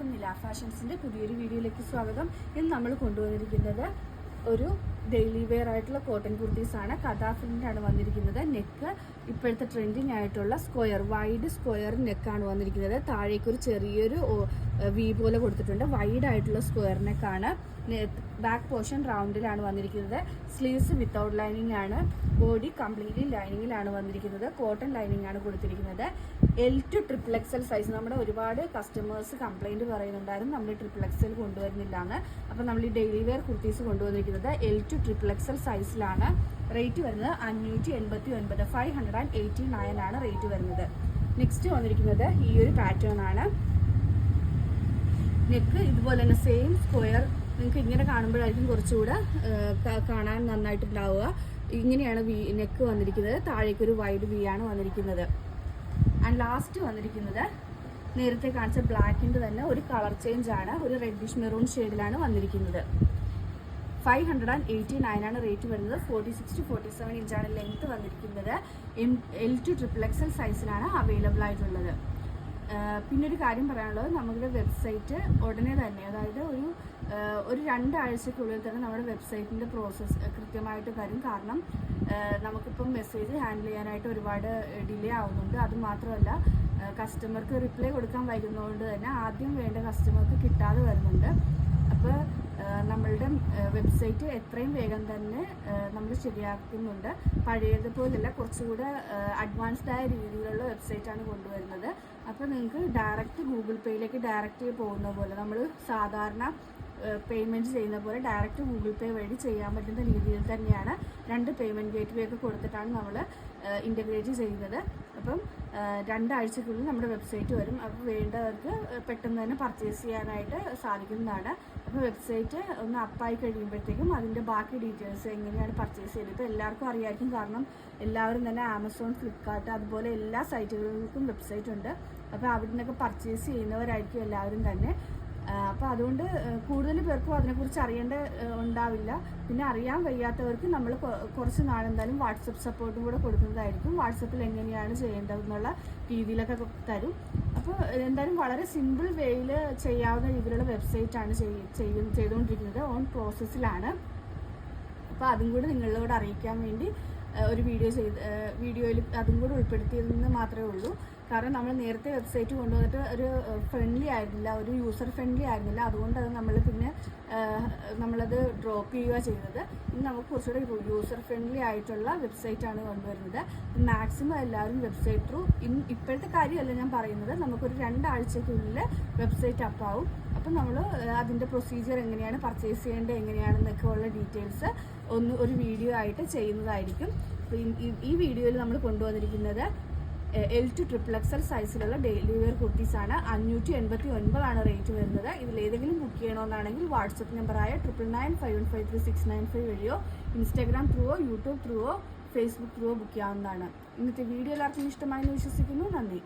എല്ലാവർക്കും നില ഫാഷൻസിൻ്റെ പുതിയൊരു വീഡിയോയിലേക്ക് സ്വാഗതം. ഇന്ന് നമ്മൾ കൊണ്ടുവന്നിരിക്കുന്നത് ഒരു ഡെയിലി വെയർ ആയിട്ടുള്ള കോട്ടൺ കുർത്തീസാണ്. കഥാഫിലിൻ്റാണ് വന്നിരിക്കുന്നത്. നെക്ക് ഇപ്പോഴത്തെ ട്രെൻഡിങ് ആയിട്ടുള്ള വൈഡ് സ്ക്വയർ നെക്കാണ് വന്നിരിക്കുന്നത്. താഴേക്കൊരു ചെറിയൊരു വി പോലെ കൊടുത്തിട്ടുണ്ട്. വൈഡ് ആയിട്ടുള്ള സ്ക്വയർ നെക്കാണ്. ബാക്ക് പോർഷൻ റൗണ്ടിലാണ് വന്നിരിക്കുന്നത്. സ്ലീവ്സ് വിത്തൗട്ട് ലൈനിങ് ആണ്. ബോഡി കംപ്ലീറ്റ്ലി ലൈനിങ്ങിലാണ് വന്നിരിക്കുന്നത്. കോട്ടൺ ലൈനിങ് ആണ് കൊടുത്തിരിക്കുന്നത്. L to XXL size. നമ്മുടെ ഒരുപാട് കസ്റ്റമേഴ്സ് കംപ്ലൈൻറ്റ് പറയുന്നുണ്ടായിരുന്നു നമ്മൾ XXL കൊണ്ടുവരുന്നില്ല എന്ന്. അപ്പോൾ നമ്മൾ ഈ ഡെയിലി വെയർ കുർത്തീസ് കൊണ്ടുവന്നിരിക്കുന്നത് L to XXL സൈസിലാണ്. റേറ്റ് വരുന്നത് 589, 589 ആണ് റേറ്റ് വരുന്നത്. നെക്സ്റ്റ് വന്നിരിക്കുന്നത് ഈ ഒരു പാറ്റേൺ ആണ്. നെക്ക് ഇതുപോലെ തന്നെ സെയിം സ്ക്വയർ. നിങ്ങൾക്ക് ഇങ്ങനെ കാണുമ്പോഴായിരിക്കും കുറച്ചുകൂടെ കാണാൻ നന്നായിട്ടുണ്ടാവുക. ഇങ്ങനെയാണ് നെക്ക് വന്നിരിക്കുന്നത്. താഴേക്കൊരു വൈഡ് വി ആണ് വന്നിരിക്കുന്നത്. ആൻഡ് ലാസ്റ്റ് വന്നിരിക്കുന്നത് നേരത്തെ കാണിച്ച ബ്ലാക്കിൻ്റെ തന്നെ ഒരു കളർ ചേഞ്ച് ആണ്. ഒരു റെഡിഷ് മെറൂൺ ഷെയ്ഡിലാണ് വന്നിരിക്കുന്നത്. 589 ആണ് റേറ്റ് വരുന്നത്. 46 to 47 ഇഞ്ചാണ് ലെങ്ത് വന്നിരിക്കുന്നത്. L to XXL സൈസിലാണ് അവൈലബിൾ ആയിട്ടുള്ളത്. പിന്നെ ഒരു കാര്യം പറയാനുള്ളത്, നമ്മുടെ വെബ്സൈറ്റ് ഉടനെ തന്നെ, അതായത് ഒരു 2 ആഴ്ചക്കുള്ളിൽ തന്നെ നമ്മുടെ വെബ്സൈറ്റിൻ്റെ പ്രോസസ്സ് കൃത്യമായിട്ട് തരും. കാരണം നമുക്കിപ്പം മെസ്സേജ് ഹാൻഡിൽ ചെയ്യാനായിട്ട് ഒരുപാട് ഡിലേ ആവുന്നുണ്ട്. അതുമാത്രമല്ല, കസ്റ്റമർക്ക് റിപ്ലൈ കൊടുക്കാൻ വൈകുന്നതുകൊണ്ട് തന്നെ ആദ്യം വേണ്ട കസ്റ്റമർക്ക് കിട്ടാതെ വരുന്നുണ്ട്. അപ്പോൾ നമ്മളുടെ വെബ്സൈറ്റ് എത്രയും വേഗം തന്നെ നമ്മൾ ശരിയാക്കുന്നുണ്ട്. പഴയതുപോലെയല്ല, കുറച്ചുകൂടെ അഡ്വാൻസ്ഡ് ആയ രീതിയിലുള്ള വെബ്സൈറ്റാണ് കൊണ്ടുവരുന്നത്. അപ്പോൾ നിങ്ങൾക്ക് ഡയറക്റ്റ് ഗൂഗിൾ പേയിലേക്ക് ഡയറക്റ്റ് പോകുന്ന പോലെ, നമ്മൾ സാധാരണ പേയ്മെൻറ്റ് ചെയ്യുന്ന പോലെ ഡയറക്റ്റ് ഗൂഗിൾ പേ വഴി ചെയ്യാൻ പറ്റുന്ന രീതിയിൽ തന്നെയാണ് 2 പേയ്മെൻറ്റ് ഗേറ്റ് വേ ഒക്കെ കൊടുത്തിട്ടാണ് നമ്മൾ ഇൻ്റഗ്രേറ്റ് ചെയ്യുന്നത്. അപ്പം 2 ആഴ്ചക്കുള്ളിൽ നമ്മുടെ വെബ്സൈറ്റ് വരും. അപ്പോൾ വേണ്ടവർക്ക് പെട്ടെന്ന് തന്നെ പർച്ചേസ് ചെയ്യാനായിട്ട് സാധിക്കുന്നതാണ്. അപ്പോൾ വെബ്സൈറ്റ് ഒന്ന് അപ്പായി കഴിയുമ്പോഴത്തേക്കും അതിൻ്റെ ബാക്കി ഡീറ്റെയിൽസ് എങ്ങനെയാണ് പർച്ചേസ് ചെയ്യുന്നത് ഇപ്പോൾ എല്ലാവർക്കും അറിയായിരിക്കും. കാരണം എല്ലാവരും തന്നെ ആമസോൺ, ഫ്ലിപ്കാർട്ട് അതുപോലെ എല്ലാ സൈറ്റുകൾക്കും വെബ്സൈറ്റ് ഉണ്ട്. അപ്പോൾ അവിടെ നിന്നൊക്കെ പർച്ചേസ് ചെയ്യുന്നവരായിരിക്കും എല്ലാവരും തന്നെ. അപ്പോൾ അതുകൊണ്ട് കൂടുതൽ പേർക്കും അതിനെക്കുറിച്ച് അറിയേണ്ട ഉണ്ടാവില്ല. പിന്നെ അറിയാൻ വയ്യാത്തവർക്ക് നമ്മൾ കുറച്ച് നാളെന്തായാലും വാട്സപ്പ് സപ്പോർട്ടും കൂടെ കൊടുക്കുന്നതായിരിക്കും. വാട്സപ്പിൽ എങ്ങനെയാണ് ചെയ്യേണ്ടതെന്നുള്ള രീതിയിലൊക്കെ തരും. അപ്പോൾ എന്തായാലും വളരെ സിമ്പിൾ വേയിൽ ചെയ്യാവുന്ന രീതിയിലുള്ള വെബ്സൈറ്റാണ് ചെയ്തുകൊണ്ടിരിക്കുന്നത്. ഓൺ പ്രോസസ്സിലാണ്. അപ്പോൾ അതും കൂടി നിങ്ങളോട് അറിയിക്കാൻ വേണ്ടി ഒരു വീഡിയോയിൽ അതും കൂടി ഉൾപ്പെടുത്തിയതെന്ന് മാത്രമേ ഉള്ളൂ. കാരണം നമ്മൾ നേരത്തെ വെബ്സൈറ്റ് കൊണ്ടുവന്നിട്ട് ഒരു ഫ്രണ്ട്ലി ആയിരുന്നില്ല, ഒരു യൂസർ ഫ്രണ്ട്ലി ആയിരുന്നില്ല. അതുകൊണ്ട് അത് നമ്മളത് ഡ്രോപ്പ് ചെയ്യുക ചെയ്തത്. ഇനി നമുക്ക് കുറച്ചുകൂടി യൂസർ ഫ്രണ്ട്ലി ആയിട്ടുള്ള വെബ്സൈറ്റാണ് കൊണ്ടുവരുന്നത്. മാക്സിമം എല്ലാവരും വെബ്സൈറ്റ് ത്രൂ, ഇപ്പോഴത്തെ കാര്യമല്ല ഞാൻ പറയുന്നത്, നമുക്കൊരു 2 ആഴ്ചയ്ക്കുള്ളിൽ വെബ്സൈറ്റ് അപ്പാവും. അപ്പം നമ്മൾ അതിൻ്റെ പ്രൊസീജിയർ എങ്ങനെയാണ്, പർച്ചേസ് ചെയ്യേണ്ടത് എങ്ങനെയാണെന്നൊക്കെ ഉള്ള ഡീറ്റെയിൽസ് ഒരു വീഡിയോ ആയിട്ട് ചെയ്യുന്നതായിരിക്കും. ഈ വീഡിയോയിൽ നമ്മൾ കൊണ്ടുവന്നിരിക്കുന്നത് L to XXL സൈസിലുള്ള ഡെയിലി വെയർ കുർത്തീസാണ്. 589 ആണ് റേറ്റ് വരുന്നത്. ഇതിലേതെങ്കിലും ബുക്ക് ചെയ്യണമെന്നാണെങ്കിൽ വാട്സപ്പ് നമ്പറായ 9995153695 വഴിയോ ഇൻസ്റ്റാഗ്രാം ത്രൂവോ യൂട്യൂബ് ത്രൂവോ ഫേസ്ബുക്ക് ത്രൂവോ ബുക്ക് ചെയ്യാവുന്നതാണ്. ഇന്നത്തെ വീഡിയോ എല്ലാവർക്കും ഇഷ്ടമായെന്ന് വിശ്വസിക്കുന്നു. നന്ദി.